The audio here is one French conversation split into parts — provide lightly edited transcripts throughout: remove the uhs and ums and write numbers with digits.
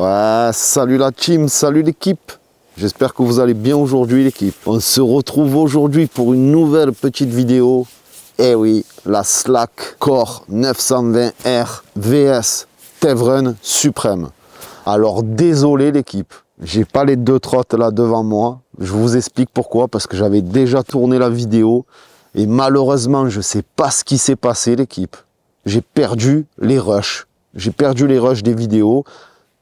Ouais, salut la team, salut l'équipe. J'espère que vous allez bien aujourd'hui l'équipe. On se retrouve aujourd'hui pour une nouvelle petite vidéo. Eh oui, la Slack Core 920R VS Tevrun Supreme. Alors désolé l'équipe, j'ai pas les deux trottes là devant moi. Je vous explique pourquoi, parce que j'avais déjà tourné la vidéo et malheureusement je sais pas ce qui s'est passé l'équipe. J'ai perdu les rushs. J'ai perdu les rushs des vidéos,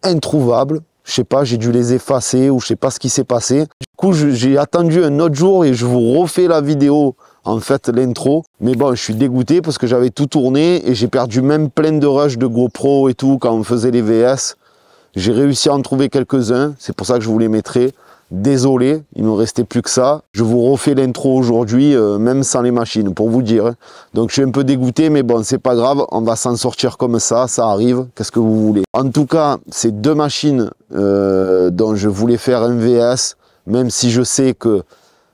introuvables. Je sais pas, j'ai dû les effacer ou je sais pas ce qui s'est passé. Du coup, j'ai attendu un autre jour et je vous refais la vidéo, en fait, l'intro. Mais bon, je suis dégoûté parce que j'avais tout tourné et j'ai perdu même plein de rushs de GoPro et tout quand on faisait les VS. J'ai réussi à en trouver quelques-uns, c'est pour ça que je vous les mettrai. Désolé, il ne me restait plus que ça. Je vous refais l'intro aujourd'hui, même sans les machines, pour vous dire. Donc je suis un peu dégoûté, mais bon, c'est pas grave, on va s'en sortir comme ça arrive, qu'est-ce que vous voulez. En tout cas, ces deux machines dont je voulais faire un VS, même si je sais que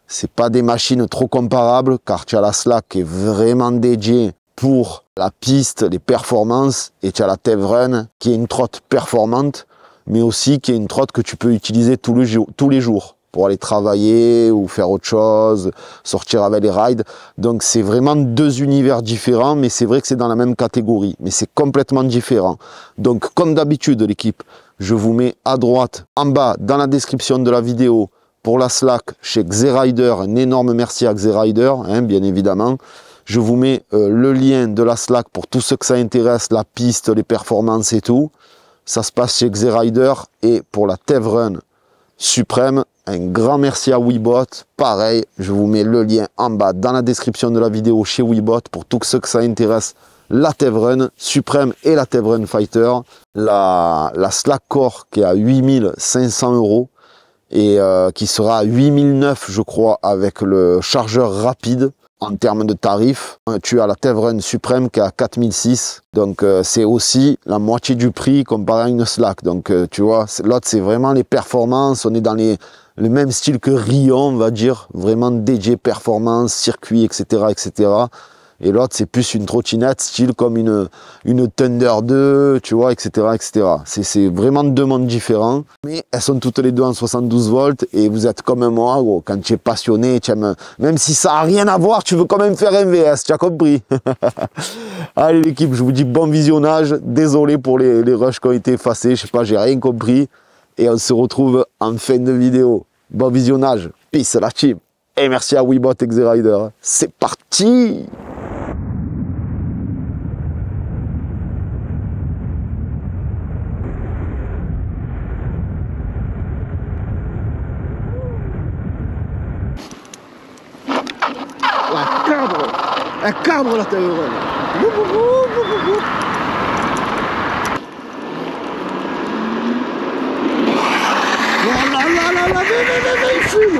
c'est pas des machines trop comparables, car tu as la Slack qui est vraiment dédiée pour la piste, les performances, et tu as la Tevrun qui est une trotte performante, mais aussi qui est une trotte que tu peux utiliser tous les jours pour aller travailler ou faire autre chose, sortir avec les rides. Donc c'est vraiment deux univers différents, mais c'est vrai que c'est dans la même catégorie, mais c'est complètement différent. Donc comme d'habitude l'équipe, je vous mets à droite, en bas, dans la description de la vidéo, pour la Slack chez XeRider, un énorme merci à XeRider, hein, bien évidemment. Je vous mets le lien de la Slack pour tous ceux que ça intéresse, la piste, les performances et tout. Ça se passe chez XeRider. Et pour la Tevrun Supreme, un grand merci à Webot. Pareil, je vous mets le lien en bas dans la description de la vidéo chez Webot pour tous ceux que ça intéresse. La Tevrun Supreme et la Tevrun Fighter. La Slack Core qui est à 8500 € et qui sera à 8009 je crois avec le chargeur rapide. En termes de tarifs, tu as la Tevrun Supreme qui est à 4006. Donc c'est aussi la moitié du prix comparé à une Slack. Donc tu vois, l'autre c'est vraiment les performances. On est dans le même style que Rion, on va dire. Vraiment DJ performance, circuit, etc. etc. Et l'autre c'est plus une trottinette, style comme une Thunder 2, tu vois, etc. etc. C'est vraiment deux mondes différents. Mais elles sont toutes les deux en 72 volts. Et vous êtes comme moi, gros, quand tu es passionné, tu aimes, même si ça n'a rien à voir, tu veux quand même faire un VS, tu as compris. Allez l'équipe, je vous dis bon visionnage. Désolé pour les rushs qui ont été effacés, je sais pas, j'ai rien compris. Et on se retrouve en fin de vidéo. Bon visionnage, peace la team. Et merci à Webot et XeRider. C'est parti! Un cadre la Tevrun. Oh là là là là, il fume.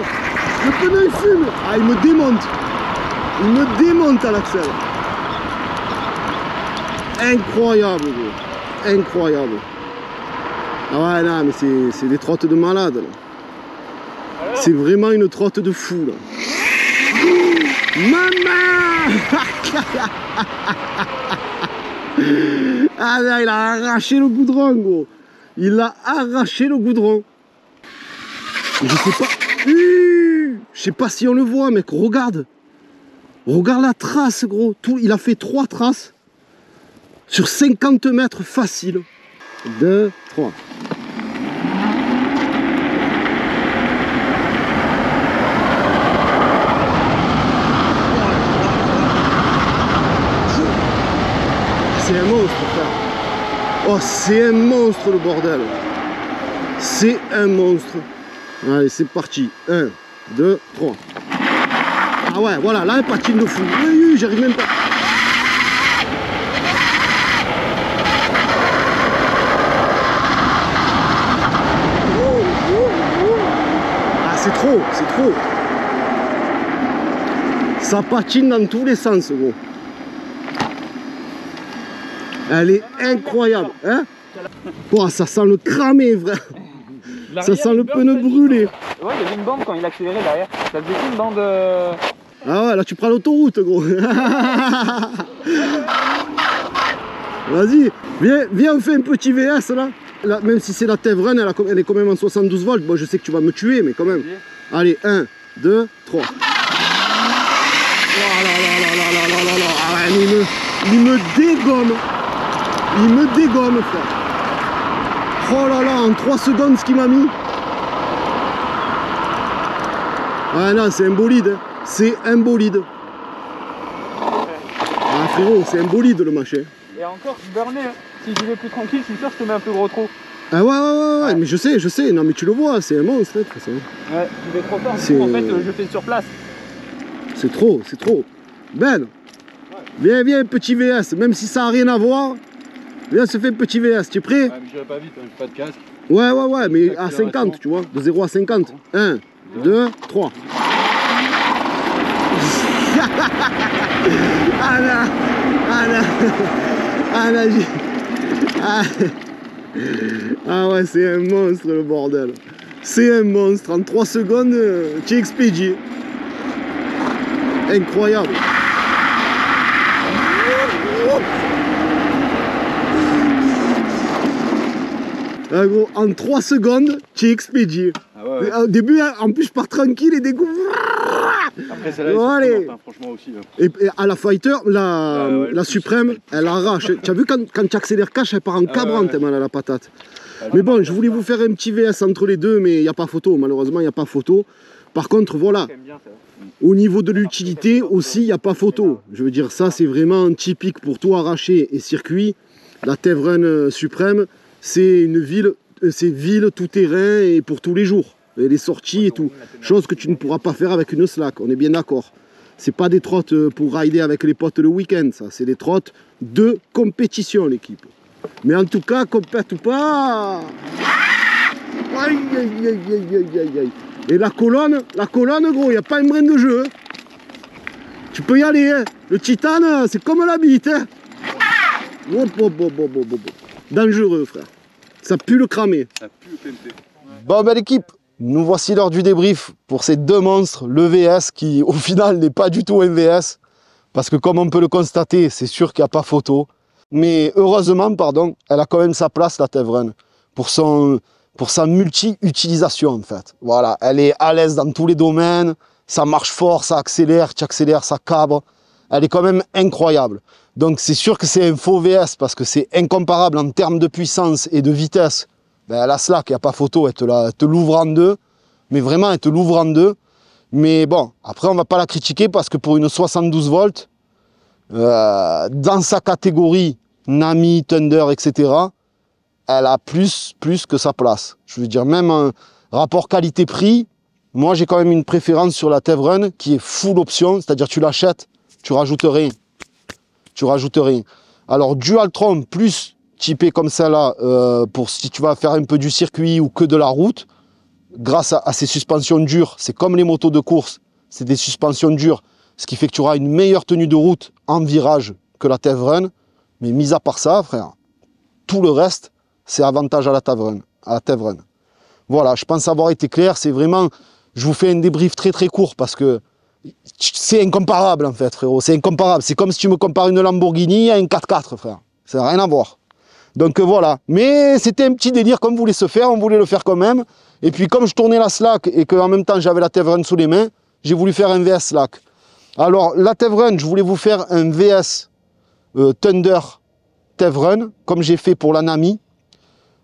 Le pneu il fume. Ah, il me démonte. Il me démonte à l'axel. Incroyable gros. Incroyable. Ah ouais non mais c'est des trottes de malade là. C'est vraiment une trotte de fou là. Maman. Ah là, il a arraché le goudron gros. Il a arraché le goudron. Je sais pas. Je sais pas si on le voit mec. Regarde. Regarde la trace gros. Il a fait 3 traces. Sur 50 mètres facile. 2, 3. C'est un monstre frère. Oh c'est un monstre le bordel. C'est un monstre. Allez c'est parti. 1, 2, 3. Ah ouais voilà là elle patine de fou. Oui, j'arrive même pas. Ah c'est trop, c'est trop. Ça patine dans tous les sens gros. Elle est incroyable, hein? Oh, ça sent le cramé, vrai. Ça sent le pneu brûlé. Ouais, il y avait une bande quand il accélérait derrière. Ça faisait une bande... Ah ouais, là tu prends l'autoroute, gros. Vas-y, viens, on fait un petit VS là. même si c'est la Tev Run, elle est quand même en 72 volts. Bon, je sais que tu vas me tuer, mais quand même. Allez, 1, 2, 3. Oh là là là là là là là. Ah ouais, il me dégomme. Il me dégomme, frère. Oh là là, en 3 secondes, ce qu'il m'a mis. Ah non, c'est un bolide. Hein. C'est un bolide. Ah frérot, c'est un bolide le machin. Et encore, je burnais. Hein. Si j'y vais plus tranquille, je suis sûr que je te mets un plus gros trou. Ah ouais, mais je sais. Non mais tu le vois, c'est un monstre, de toute façon. Ouais, j'y vais trop fort. Du coup, en fait, je fais sur place. C'est trop. Ben, viens, petit VS, même si ça n'a rien à voir. Viens, se fait un petit VS, tu es prêt? Ouais, mais je vais pas vite, hein, j'ai pas de casque. Ouais, mais à 50, tu vois, de 0 à 50. 1, 2, 3. Ah ouais, c'est un monstre le bordel. C'est un monstre. En 3 secondes, tu es expédié. Incroyable. Ah, gros, en 3 secondes, tu es expédié. Ah ouais. Au début, en plus, je pars tranquille et des coups. Après, celle-là, hein, franchement aussi. Là. Et à la Fighter, la Suprême, elle arrache. Tu as vu quand tu accélères cash, elle part en cabrant tellement à la patate. Mais bon, je voulais vous faire un petit VS entre les deux, mais il n'y a pas photo. Malheureusement, il n'y a pas photo. Par contre, voilà. Au niveau de l'utilité aussi, il n'y a pas photo. Je veux dire, ça, c'est vraiment typique pour tout arracher et circuit. La Tev Run Suprême, c'est une ville, c'est ville tout terrain et pour tous les jours. Et les sorties et tout. Chose que tu ne pourras pas faire avec une slack, on est bien d'accord. C'est pas des trottes pour rider avec les potes le week-end, ça. C'est des trottes de compétition, l'équipe. Mais en tout cas, compète ou pas. Aïe, aïe, aïe, aïe, aïe, aïe. Et la colonne, gros, il n'y a pas un brin de jeu. Hein. Tu peux y aller, hein. Le titane, c'est comme la bite. Hein. Dangereux, frère. Ça pue le cramer. Ça pue le pimpé. Bon, belle équipe, nous voici l'heure du débrief pour ces deux monstres, le VS qui, au final, n'est pas du tout un VS. Parce que, comme on peut le constater, c'est sûr qu'il n'y a pas photo. Mais heureusement, pardon, elle a quand même sa place, la Tev Run, pour sa multi-utilisation, en fait. Voilà, elle est à l'aise dans tous les domaines, ça marche fort, ça accélère, tu accélères, ça cabre. Elle est quand même incroyable. Donc c'est sûr que c'est un faux VS parce que c'est incomparable en termes de puissance et de vitesse. Ben, la slack, il n'y a pas photo, elle te l'ouvre en deux. Mais vraiment, elle te l'ouvre en deux. Mais bon, après, on ne va pas la critiquer parce que pour une 72 volts, dans sa catégorie Nami, Thunder, etc., elle a plus que sa place. Je veux dire, même un rapport qualité-prix, moi, j'ai quand même une préférence sur la Tev Run qui est full option, c'est-à-dire tu l'achètes, tu rajoutes rien. Tu rajoutes rien. Alors, Dualtron plus typé comme celle-là, pour si tu vas faire un peu du circuit ou que de la route, grâce à ces suspensions dures, c'est comme les motos de course, c'est des suspensions dures, ce qui fait que tu auras une meilleure tenue de route en virage que la Tev Run. Mais mis à part ça, frère, tout le reste, c'est avantage à la Tev Run. Voilà, je pense avoir été clair. C'est vraiment, je vous fais un débrief très très court parce que c'est incomparable en fait, frérot. C'est incomparable. C'est comme si tu me compares une Lamborghini à une 4x4, frère. Ça n'a rien à voir. Donc voilà. Mais c'était un petit délire qu'on voulait se faire. On voulait le faire quand même. Et puis comme je tournais la slack et qu'en même temps j'avais la Tev Run sous les mains, j'ai voulu faire un VS slack. Alors la Tev Run, je voulais vous faire un VS Thunder Tev Run comme j'ai fait pour la Nami.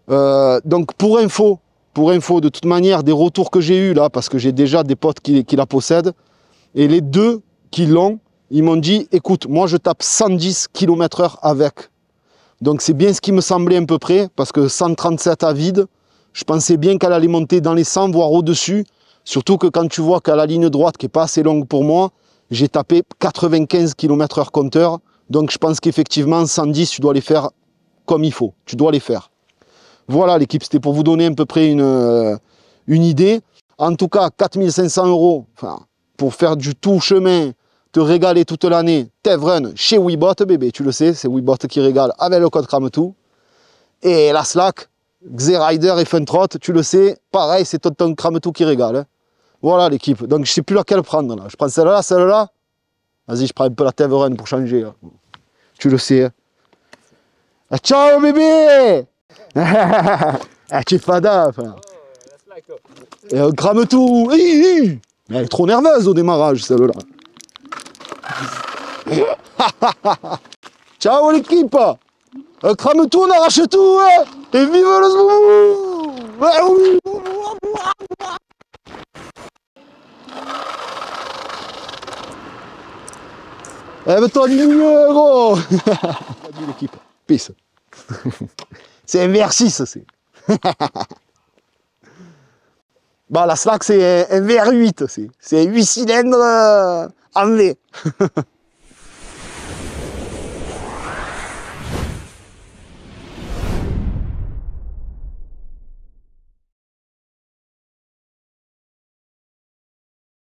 Donc pour info, de toute manière, des retours que j'ai eu là, parce que j'ai déjà des potes qui la possèdent, et les deux qui l'ont, ils m'ont dit, écoute, moi je tape 110 km/h avec. Donc c'est bien ce qui me semblait à peu près, parce que 137 à vide, je pensais bien qu'elle allait monter dans les 100, voire au-dessus, surtout que quand tu vois qu'à la ligne droite, qui n'est pas assez longue pour moi, j'ai tapé 95 km/h compteur, donc je pense qu'effectivement 110, tu dois les faire comme il faut, tu dois les faire. Voilà l'équipe, c'était pour vous donner à peu près une idée. En tout cas, 4 500 €, enfin, pour faire du tout chemin, te régaler toute l'année, Tev Run chez Webot, bébé, tu le sais, c'est Webot qui régale avec le code Crametou. Et la Slack, Xerider et Funtrot, tu le sais, pareil, c'est ton Crametou qui régale. Hein. Voilà l'équipe, donc je ne sais plus laquelle prendre là. Je prends celle-là, celle-là. Vas-y, je prends un peu la Tev Run pour changer. Là. Tu le sais. Hein. Ah, ciao bébé! Ah, tu es fada, frère. Et on crame tout. Mais elle est trop nerveuse au démarrage, celle-là. Ciao l'équipe. On crame tout, on arrache tout. Hein. Et vive le zoubou. Eh ben toi, dis-le, gros. Adieu l'équipe. Peace. C'est un VR6, c'est. Bah, la Slack, c'est un VR8, c'est 8 cylindres en V.